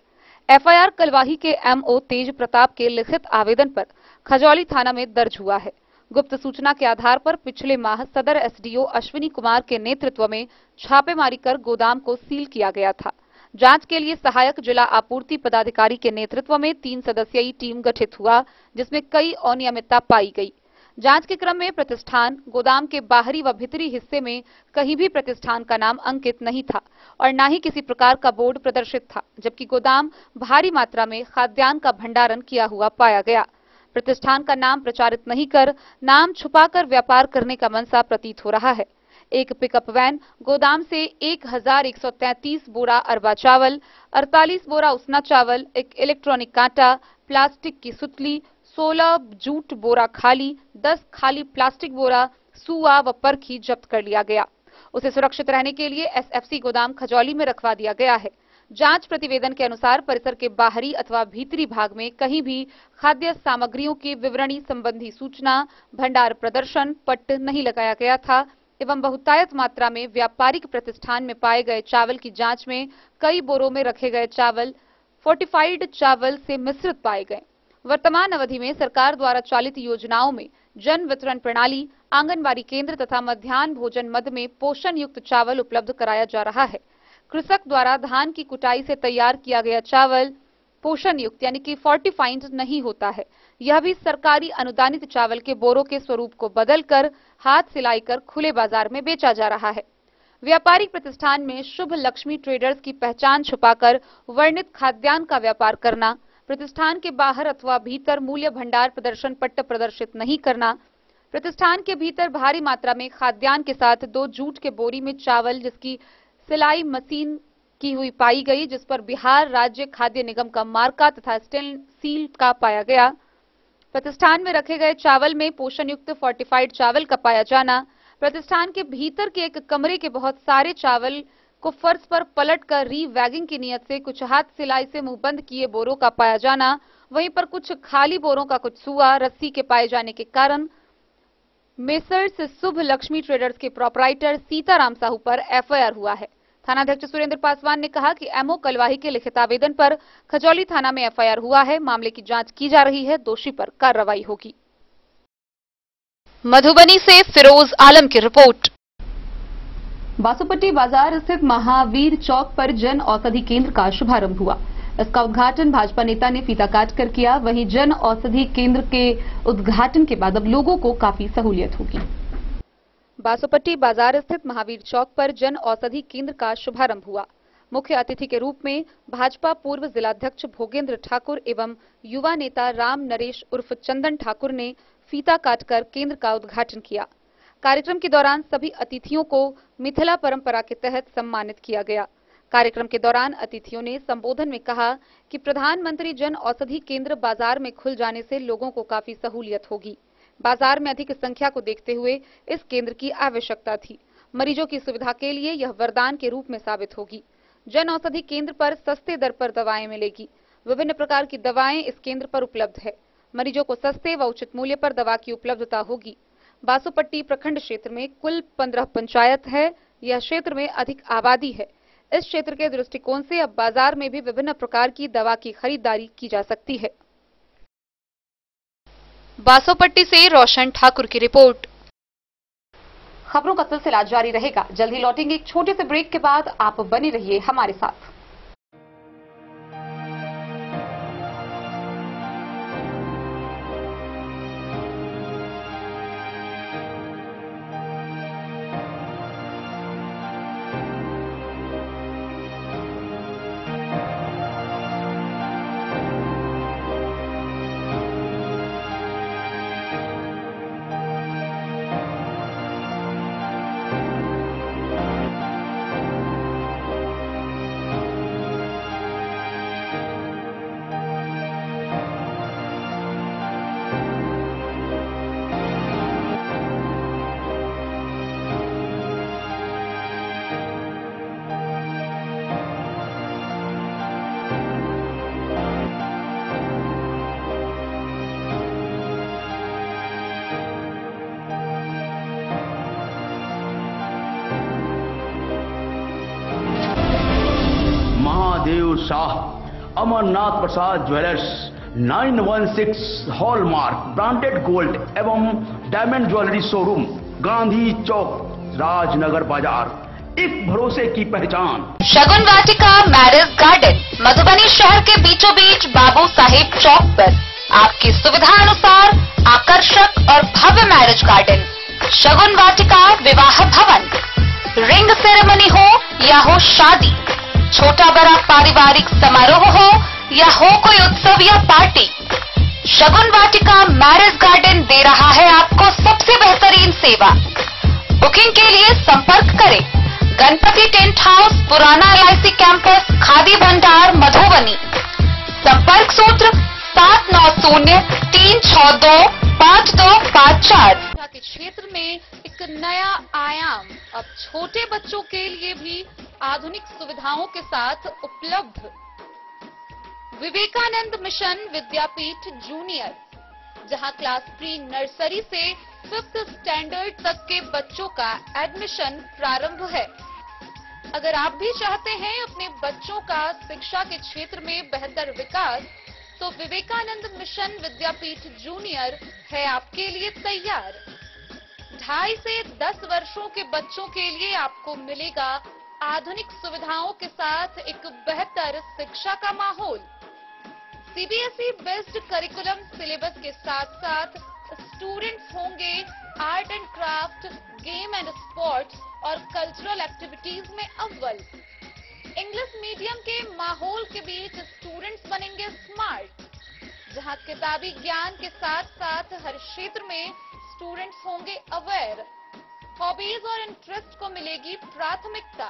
एफआईआर कलवाही के एमओ तेज प्रताप के लिखित आवेदन पर खजौली थाना में दर्ज हुआ है। गुप्त सूचना के आधार पर पिछले माह सदर एसडीओ अश्विनी कुमार के नेतृत्व में छापेमारी कर गोदाम को सील किया गया था। जांच के लिए सहायक जिला आपूर्ति पदाधिकारी के नेतृत्व में 3 सदस्यीय टीम गठित हुआ, जिसमें कई अनियमितता पाई गई। जांच के क्रम में प्रतिष्ठान गोदाम के बाहरी व भीतरी हिस्से में कहीं भी प्रतिष्ठान का नाम अंकित नहीं था और न ही किसी प्रकार का बोर्ड प्रदर्शित था, जबकि गोदाम भारी मात्रा में खाद्यान्न का भंडारण किया हुआ पाया गया। प्रतिष्ठान का नाम प्रचारित नहीं कर नाम छुपाकर व्यापार करने का मंशा प्रतीत हो रहा है। एक पिकअप वैन गोदाम से 1133 बोरा अरबा चावल, 48 बोरा उसना चावल, एक इलेक्ट्रॉनिक कांटा, प्लास्टिक की सुतली, 16 जूट बोरा खाली, 10 खाली प्लास्टिक बोरा, सुआ व परखी जब्त कर लिया गया। उसे सुरक्षित रहने के लिए एसएफसी गोदाम खजौली में रखवा दिया गया है। जांच प्रतिवेदन के अनुसार परिसर के बाहरी अथवा भीतरी भाग में कहीं भी खाद्य सामग्रियों की विवरणी संबंधी सूचना, भंडार प्रदर्शन, पट्ट नहीं लगाया गया था एवं बहुतायत मात्रा में व्यापारिक प्रतिष्ठान में पाए गए चावल की जांच में कई बोरों में रखे गए चावल फोर्टिफाइड चावल से मिश्रित पाए गए। वर्तमान अवधि में सरकार द्वारा चालित योजनाओं में जन वितरण प्रणाली, आंगनबाड़ी केंद्र तथा मध्याह्न भोजन मद में पोषण युक्त चावल उपलब्ध कराया जा रहा है। कृषक द्वारा धान की कुटाई से तैयार किया गया चावल पोषण युक्त यानी कि फोर्टिफाइड नहीं होता है। यह भी सरकारी अनुदानित चावल के बोरों के स्वरूप को बदलकर हाथ सिलाई कर खुले बाजार में बेचा जा रहा है। व्यापारिक प्रतिष्ठान में शुभ लक्ष्मी ट्रेडर्स की पहचान छुपाकर वर्णित खाद्यान्न का व्यापार करना, प्रतिष्ठान के बाहर अथवा भीतर मूल्य भंडार प्रदर्शन पट्ट प्रदर्शित नहीं करना, प्रतिष्ठान के भीतर भारी मात्रा में खाद्यान्न के साथ 2 जूट के बोरी में चावल जिसकी सिलाई मशीन की हुई पाई गई, जिस पर बिहार राज्य खाद्य निगम का मार्का तथा स्टेन सील का पाया गया। प्रतिष्ठान में रखे गए चावल में पोषण युक्त फोर्टिफाइड चावल का पाया जाना, प्रतिष्ठान के भीतर के एक कमरे के बहुत सारे चावल को फर्श पर पलटकर री-वैगिंग की नियत से कुछ हाथ सिलाई से मुंह बंद किए बोरों का पाया जाना, वहीं पर कुछ खाली बोरों का कुछ सुआ रस्सी के पाए जाने के कारण मेसर्स शुभ लक्ष्मी ट्रेडर्स के प्रोपराइटर सीताराम साहू पर एफआईआर हुआ है। थानाध्यक्ष सुरेंद्र पासवान ने कहा कि एमओ कलवाही के लिखित आवेदन पर खजौली थाना में एफआईआर हुआ है। मामले की जांच की जा रही है, दोषी पर कार्रवाई होगी। मधुबनी से फिरोज आलम की रिपोर्ट। बासोपट्टी बाजार स्थित महावीर चौक पर जन औषधि केंद्र का शुभारंभ हुआ। इसका उद्घाटन भाजपा नेता ने फीता काटकर किया। वहीं जन औषधि केंद्र के उद्घाटन के बाद अब लोगों को काफी सहूलियत होगी। बासोपट्टी बाजार स्थित महावीर चौक पर जन औषधि केंद्र का शुभारंभ हुआ। मुख्य अतिथि के रूप में भाजपा पूर्व जिलाध्यक्ष भोगेंद्र ठाकुर एवं युवा नेता राम नरेश उर्फ चंदन ठाकुर ने फीता काटकर केंद्र का उद्घाटन किया। कार्यक्रम के दौरान सभी अतिथियों को मिथिला परंपरा के तहत सम्मानित किया गया। कार्यक्रम के दौरान अतिथियों ने संबोधन में कहा कि प्रधानमंत्री जन औषधि केंद्र बाजार में खुल जाने से लोगों को काफी सहूलियत होगी। बाजार में अधिक संख्या को देखते हुए इस केंद्र की आवश्यकता थी। मरीजों की सुविधा के लिए यह वरदान के रूप में साबित होगी। जन औषधि केंद्र पर सस्ते दर पर दवाएं मिलेगी। विभिन्न प्रकार की दवाएं इस केंद्र पर उपलब्ध है। मरीजों को सस्ते व उचित मूल्य पर दवा की उपलब्धता होगी। बासोपट्टी प्रखंड क्षेत्र में कुल 15 पंचायत है। यह क्षेत्र में अधिक आबादी है। इस क्षेत्र के दृष्टिकोण से अब बाजार में भी विभिन्न प्रकार की दवा की खरीदारी की जा सकती है। बासोपट्टी से रोशन ठाकुर की रिपोर्ट। खबरों का सिलसिला जारी रहेगा। जल्द ही लौटेंगे एक छोटे से ब्रेक के बाद। आप बने रहिए हमारे साथ। महादेव शाह अमरनाथ प्रसाद ज्वेलर्स 916 हॉलमार्क ब्रांडेड गोल्ड एवं डायमंड ज्वेलरी शोरूम, गांधी चौक, राजनगर बाजार, एक भरोसे की पहचान। शगुन वाटिका मैरिज गार्डन मधुबनी शहर के बीचों बीच बाबू साहेब चौक पर आपकी सुविधा अनुसार आकर्षक और भव्य मैरिज गार्डन। शगुन वाटिका विवाह भवन, रिंग सेरेमनी हो या हो शादी, छोटा बड़ा पारिवारिक समारोह हो या हो कोई उत्सव या पार्टी, शगुन वाटिका मैरिज गार्डन दे रहा है आपको सबसे बेहतरीन सेवा। बुकिंग के लिए संपर्क करें गणपति टेंट हाउस, पुराना LIC कैंपस, खादी भंडार, मधुबनी। संपर्क सूत्र 7903625254। के क्षेत्र में एक नया आयाम अब छोटे बच्चों के लिए भी आधुनिक सुविधाओं के साथ उपलब्ध। विवेकानंद मिशन विद्यापीठ जूनियर, जहां क्लास प्री नर्सरी से 5th स्टैंडर्ड तक के बच्चों का एडमिशन प्रारंभ है। अगर आप भी चाहते हैं अपने बच्चों का शिक्षा के क्षेत्र में बेहतर विकास, तो विवेकानंद मिशन विद्यापीठ जूनियर है आपके लिए तैयार। 2.5 से 10 वर्षों के बच्चों के लिए आपको मिलेगा आधुनिक सुविधाओं के साथ एक बेहतर शिक्षा का माहौल। CBSE बेस्ड करिकुलम सिलेबस के साथ साथ स्टूडेंट्स होंगे art and craft, game and sports और कल्चरल एक्टिविटीज में अव्वल। इंग्लिश मीडियम के माहौल के बीच स्टूडेंट्स बनेंगे स्मार्ट, जहां किताबी ज्ञान के साथ साथ हर क्षेत्र में स्टूडेंट्स होंगे अवेयर। हॉबीज और इंटरेस्ट को मिलेगी प्राथमिकता।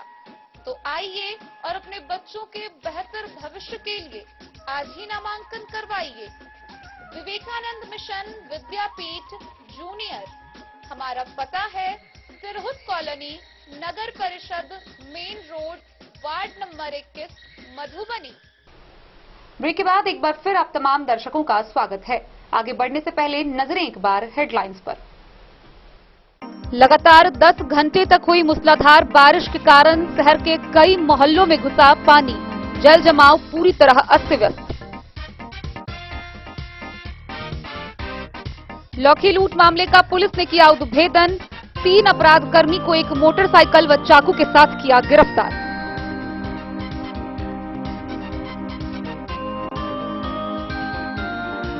तो आइए और अपने बच्चों के बेहतर भविष्य के लिए आज ही नामांकन करवाइए। विवेकानंद मिशन विद्यापीठ जूनियर, हमारा पता है Tirhut Colony, Nagar Parishad, main road, ward number 21, Madhubani. Break के बाद एक बार फिर आप तमाम दर्शकों का स्वागत है। आगे बढ़ने से पहले नजरें एक बार हेडलाइंस पर। लगातार 10 घंटे तक हुई मूसलाधार बारिश के कारण शहर के कई मोहल्लों में घुसा पानी, जल जमाव पूरी तरह अस्त व्यस्त। लौकी लूट मामले का पुलिस ने किया उद्भेदन, 3 अपराधकर्मी को एक मोटरसाइकिल व चाकू के साथ किया गिरफ्तार।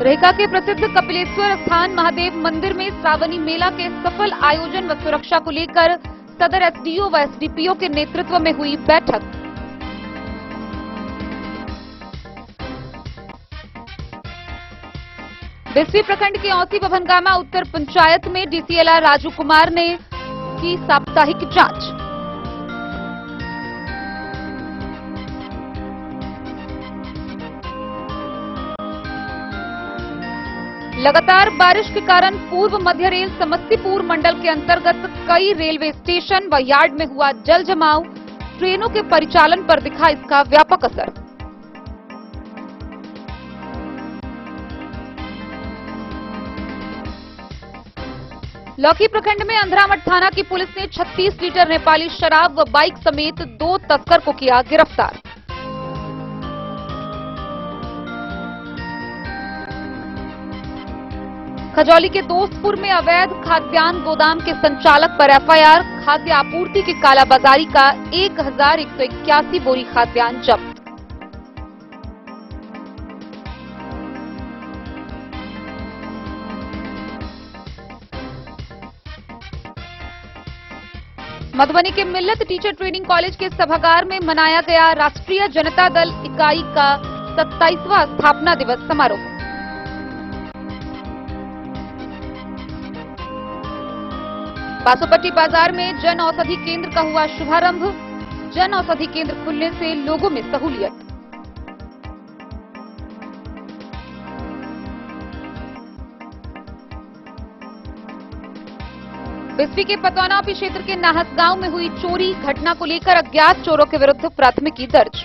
रेखा के प्रसिद्ध कपिलेश्वर स्थान महादेव मंदिर में श्रावणी मेला के सफल आयोजन व सुरक्षा को लेकर सदर SDO व SDPO के नेतृत्व में हुई बैठक। बिस्वी प्रखंड के औसी बभनगामा उत्तर पंचायत में DCLR राजू कुमार ने की साप्ताहिक जांच। लगातार बारिश के कारण पूर्व मध्य रेल समस्तीपुर मंडल के अंतर्गत कई रेलवे स्टेशन व यार्ड में हुआ जल जमाव, ट्रेनों के परिचालन पर दिखा इसका व्यापक असर। लौकी प्रखंड में अंधरामठ थाना की पुलिस ने 36 लीटर नेपाली शराब व बाइक समेत 2 तस्कर को किया गिरफ्तार। खजौली के दोस्तपुर में अवैध खाद्यान्न गोदाम के संचालक पर एफआईआर, खाद्य आपूर्ति की कालाबाजारी का 1181 बोरी खाद्यान्न जब्त। मधुबनी के मिल्लत टीचर ट्रेनिंग कॉलेज के सभागार में मनाया गया राष्ट्रीय जनता दल इकाई का 27वां स्थापना दिवस समारोह। बासोपट्टी बाजार में जन औषधि केंद्र का हुआ शुभारंभ। जन औषधि केंद्र खुलने से लोगों में सहूलियत। बिस्फी के पतौनापी क्षेत्र के नाहस गांव में हुई चोरी, घटना को लेकर अज्ञात चोरों के विरुद्ध प्राथमिकी दर्ज।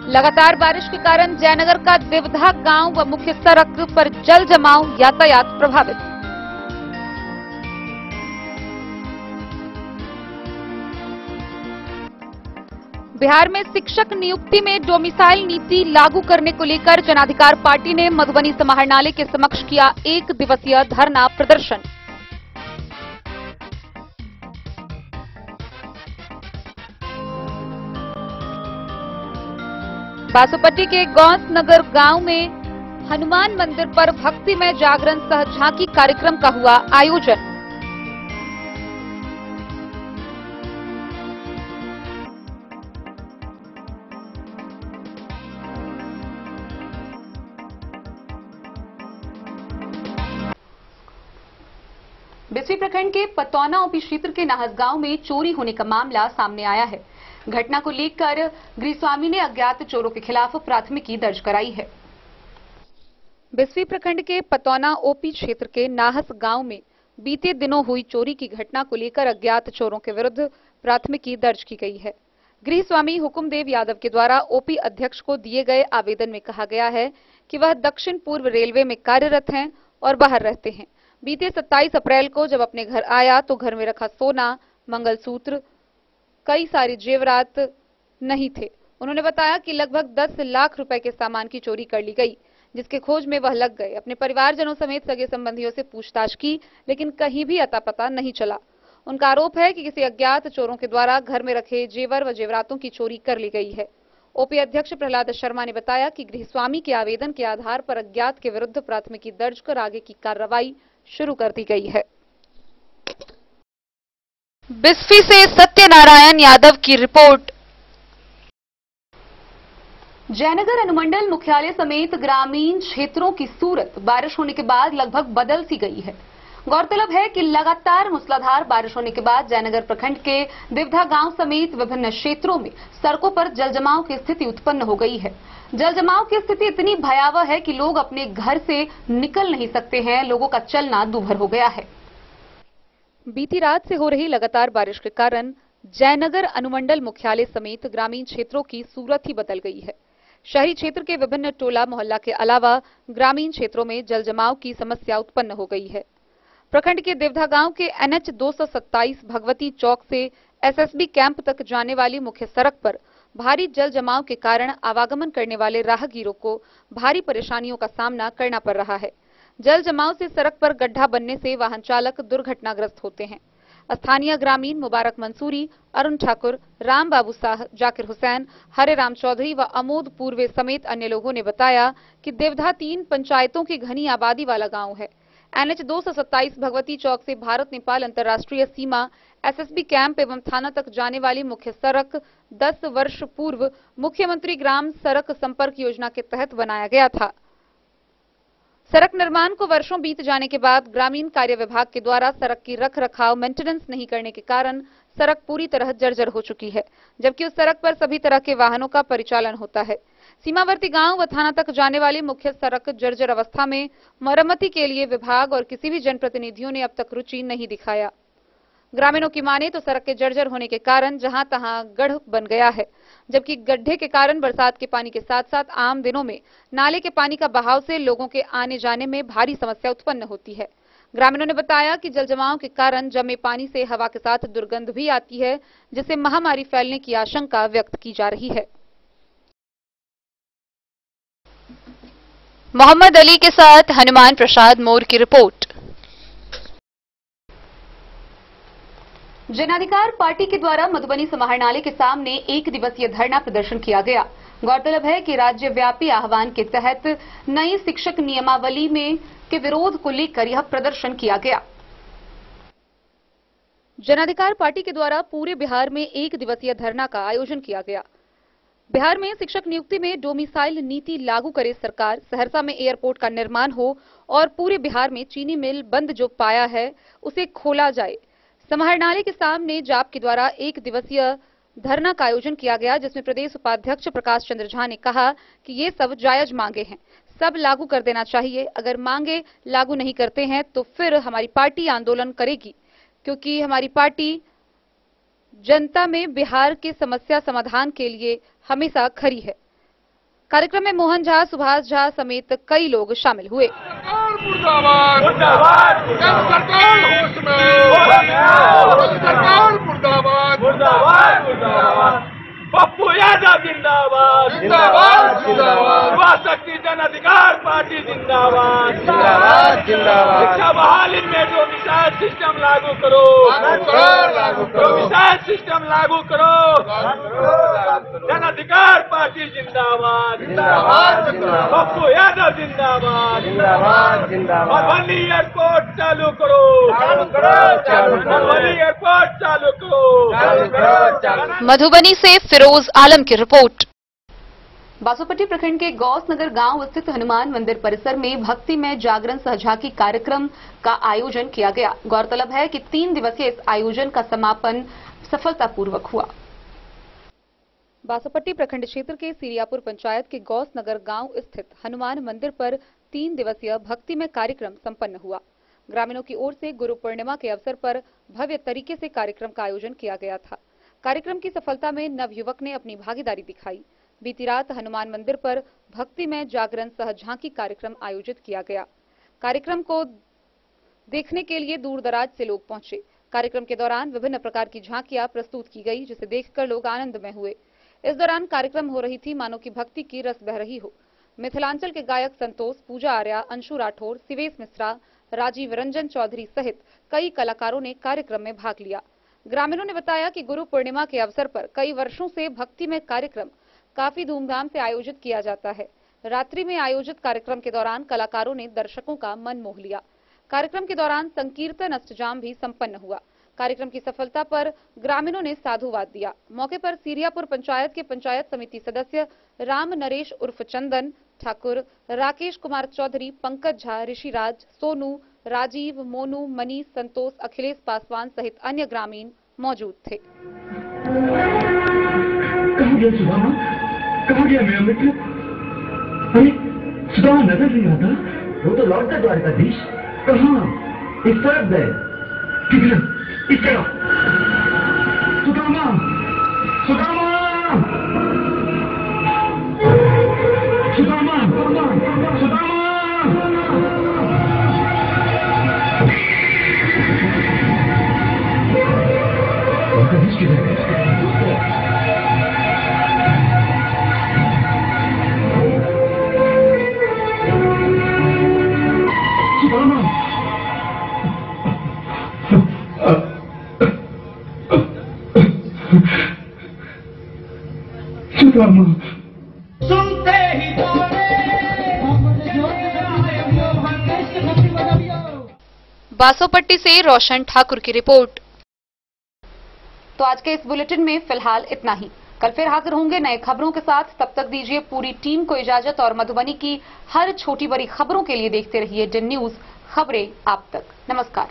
लगातार बारिश के कारण जयनगर का देवधा गांव व मुख्य सड़क पर जल जमाव, यातायात प्रभावित। बिहार में शिक्षक नियुक्ति में डोमिसाइल नीति लागू करने को लेकर जनाधिकार पार्टी ने मधुबनी समाहरणालय के समक्ष किया 1 दिवसीय धरना प्रदर्शन। बासोपट्टी के गौस नगर गांव में हनुमान मंदिर पर भक्तिमय जागरण सह झांकी कार्यक्रम का हुआ आयोजन। बिस्फी प्रखंड के पतौना ओपी क्षेत्र के नाहस गांव में चोरी होने का मामला सामने आया है। घटना को लेकर गृहस्वामी ने अज्ञात चोरों के खिलाफ प्राथमिकी दर्ज कराई है। बिस्फी प्रखंड के पतौना ओपी क्षेत्र के नाहस गांव में बीते दिनों हुई चोरी की घटना को लेकर अज्ञात चोरों के विरुद्ध प्राथमिकी दर्ज की गई है। गृहस्वामी हुकुमदेव यादव के द्वारा ओपी अध्यक्ष को दिए गए आवेदन में कहा गया है कि वह दक्षिण पूर्व रेलवे में कार्यरत हैं और बाहर रहते हैं। बीते 27 अप्रैल को जब अपने घर आया तो घर में रखा सोना, मंगलसूत्र, कई सारे जेवरात नहीं थे। उन्होंने बताया कि लगभग 10 लाख रुपए के सामान की चोरी कर ली गई, जिसके खोज में वह लग गए। अपने परिवारजनों समेत सगे संबंधियों से पूछताछ की, लेकिन कहीं भी अता पता नहीं चला। उनका आरोप है कि किसी अज्ञात चोरों के द्वारा घर में रखे जेवर व जेवरातों की चोरी कर ली गई है। ओपी अध्यक्ष प्रहलाद शर्मा ने बताया कि गृहस्वामी के आवेदन के आधार पर अज्ञात के विरुद्ध प्राथमिकी दर्ज कर आगे की कार्रवाई शुरू कर दी गई है। बिस्फी से सत्यनारायण यादव की रिपोर्ट। जयनगर अनुमंडल मुख्यालय समेत ग्रामीण क्षेत्रों की सूरत बारिश होने के बाद लगभग बदल सी गई है। गौरतलब है कि लगातार मूसलाधार बारिश होने के बाद जयनगर प्रखंड के देवधा गांव समेत विभिन्न क्षेत्रों में सड़कों पर जलजमाव की स्थिति उत्पन्न हो गई है। जलजमाव की स्थिति इतनी भयावह है कि लोग अपने घर से निकल नहीं सकते हैं। लोगों का चलना दूभर हो गया है। बीती रात से हो रही लगातार बारिश के कारण जयनगर अनुमंडल मुख्यालय समेत ग्रामीण क्षेत्रों की सूरत ही बदल गई है। शहरी क्षेत्र के विभिन्न टोला मोहल्ला के अलावा ग्रामीण क्षेत्रों में जलजमाव की समस्या उत्पन्न हो गई है। प्रखंड के देवधा गांव के NH 227 भगवती चौक से SSB कैंप तक जाने वाली मुख्य सड़क पर भारी जल जमाव के कारण आवागमन करने वाले राहगीरों को भारी परेशानियों का सामना करना पड़ रहा है। जल जमाव से सड़क पर गड्ढा बनने से वाहन चालक दुर्घटनाग्रस्त होते हैं। स्थानीय ग्रामीण मुबारक मंसूरी, अरुण ठाकुर, राम बाबू साह, जाकिर हुसैन, हरे राम चौधरी व अमोद पूर्वे समेत अन्य लोगों ने बताया कि देवधा 3 पंचायतों की घनी आबादी वाला गांव है। NH 227 भगवती चौक से भारत नेपाल अंतर्राष्ट्रीय सीमा, SSB कैंप एवं थाना तक जाने वाली मुख्य सड़क 10 वर्ष पूर्व मुख्यमंत्री ग्राम सड़क संपर्क योजना के तहत बनाया गया था। सड़क निर्माण को वर्षों बीत जाने के बाद ग्रामीण कार्य विभाग के द्वारा सड़क की रख रखाव मेंटेनेंस नहीं करने के कारण सड़क पूरी तरह जर्जर हो चुकी है, जबकि उस सड़क पर सभी तरह के वाहनों का परिचालन होता है। सीमावर्ती गांव व थाना तक जाने वाली मुख्य सड़क जर्जर अवस्था में मरम्मती के लिए विभाग और किसी भी जनप्रतिनिधियों ने अब तक रुचि नहीं दिखाया। ग्रामीणों की माने तो सड़क के जर्जर होने के कारण जहां तहां गढ़ बन गया है, जबकि गड्ढे के कारण बरसात के पानी के साथ साथ आम दिनों में नाले के पानी का बहाव से लोगों के आने जाने में भारी समस्या उत्पन्न होती है। ग्रामीणों ने बताया कि जल जमाव के कारण जमे पानी से हवा के साथ दुर्गंध भी आती है, जिससे महामारी फैलने की आशंका व्यक्त की जा रही है। मोहम्मद अली के साथ हनुमान प्रसाद मोर की रिपोर्ट। जनाधिकार पार्टी के द्वारा मधुबनी समाहरणालय के सामने 1 दिवसीय धरना प्रदर्शन किया गया। गौरतलब है कि राज्यव्यापी आह्वान के तहत नई शिक्षक नियमावली में के विरोध को लेकर यह प्रदर्शन किया गया। जनाधिकार पार्टी के द्वारा पूरे बिहार में 1 दिवसीय धरना का आयोजन किया गया। बिहार में शिक्षक नियुक्ति में डोमिसाइल नीति लागू करे सरकार, सहरसा में एयरपोर्ट का निर्माण हो और पूरे बिहार में चीनी मिल बंद जो पाया है उसे खोला जाए। समाहरणालय के सामने जाप के द्वारा 1 दिवसीय धरना का आयोजन किया गया, जिसमें प्रदेश उपाध्यक्ष प्रकाश चंद्र झा ने कहा कि ये सब जायज मांगे हैं, सब लागू कर देना चाहिए। अगर मांगे लागू नहीं करते हैं तो फिर हमारी पार्टी आंदोलन करेगी, क्योंकि हमारी पार्टी जनता में बिहार के समस्या समाधान के लिए हमेशा खड़ी है। कार्यक्रम में मोहन झा, सुभाष झा समेत कई लोग शामिल हुए। पप्पू यादव जिंदाबाद, जिंदाबाद, जिंदाबाद। युवा शक्ति जन अधिकार पार्टी जिंदाबाद, जिंदाबाद, जिंदाबाद। शिक्षा बहाली में डोमिसाइल सिस्टम लागू करो, डोमिसाइल सिस्टम लागू करो। जन अधिकार पार्टी जिंदाबाद, जिंदाबाद, जिंदाबाद। पप्पू यादव जिंदाबाद, जिंदाबाद, जिंदाबाद। मधुबनी एयरपोर्ट चालू करो, मधुबनी एयरपोर्ट चालू करो। मधुबनी से फिरोज आलम की रिपोर्ट। बासोपट्टी प्रखंड के गौस नगर गांव स्थित हनुमान मंदिर परिसर में भक्तिमय जागरण सह झांकी कार्यक्रम का आयोजन किया गया। गौरतलब है कि 3 दिवसीय इस आयोजन का समापन सफलतापूर्वक हुआ। बासोपट्टी प्रखंड क्षेत्र के सीरियापुर पंचायत के गौस नगर गांव स्थित हनुमान मंदिर पर 3 दिवसीय भक्तिमय कार्यक्रम संपन्न हुआ। ग्रामीणों की ओर से गुरु पूर्णिमा के अवसर पर भव्य तरीके से कार्यक्रम का आयोजन किया गया था। कार्यक्रम की सफलता में नवयुवक ने अपनी भागीदारी दिखाई। बीती रात हनुमान मंदिर पर भक्तिमय जागरण सह झांकी कार्यक्रम आयोजित किया गया। कार्यक्रम को देखने के लिए दूर दराज से लोग पहुंचे। कार्यक्रम के दौरान विभिन्न प्रकार की झांकियां प्रस्तुत की गई, जिसे देखकर लोग आनंदमय हुए। इस दौरान कार्यक्रम हो रही थी मानो की भक्ति की रस बह रही हो। मिथिलांचल के गायक संतोष, पूजा आर्या, अंशु राठौर, सिवेश मिश्रा, राजीव रंजन चौधरी सहित कई कलाकारों ने कार्यक्रम में भाग लिया। ग्रामीणों ने बताया कि गुरु पूर्णिमा के अवसर पर कई वर्षों से भक्ति में कार्यक्रम काफी धूमधाम से आयोजित किया जाता है। रात्रि में आयोजित कार्यक्रम के दौरान कलाकारों ने दर्शकों का मन मोह लिया। कार्यक्रम के दौरान संकीर्तन अष्टजाम भी संपन्न हुआ। कार्यक्रम की सफलता पर ग्रामीणों ने साधुवाद दिया। मौके पर सीरियापुर पंचायत के पंचायत समिति सदस्य राम नरेश उर्फ चंदन ठाकुर, राकेश कुमार चौधरी, पंकज झा, ऋषिराज, सोनू, राजीव, मोनू, मनीष, संतोष, अखिलेश पासवान सहित अन्य ग्रामीण मौजूद थे। कहाँ गया सुदामा? कहाँ गया मेरा मित्र? अरे सुदामा नजर नहीं आता। वो तो लौटता द्वारकाधीश। कहाँ? इस तरफ गए। किधर? इस तरफ। सुदामा, सुदामा, सुदामा, सुदामा। द्वारकाधीश किधर है? सुनते ही बासोपट्टी से रोशन ठाकुर की रिपोर्ट। तो आज के इस बुलेटिन में फिलहाल इतना ही। कल फिर हाजिर होंगे नए खबरों के साथ। तब तक दीजिए पूरी टीम को इजाजत और मधुबनी की हर छोटी बड़ी खबरों के लिए देखते रहिए DIN न्यूज, खबरें आप तक। नमस्कार।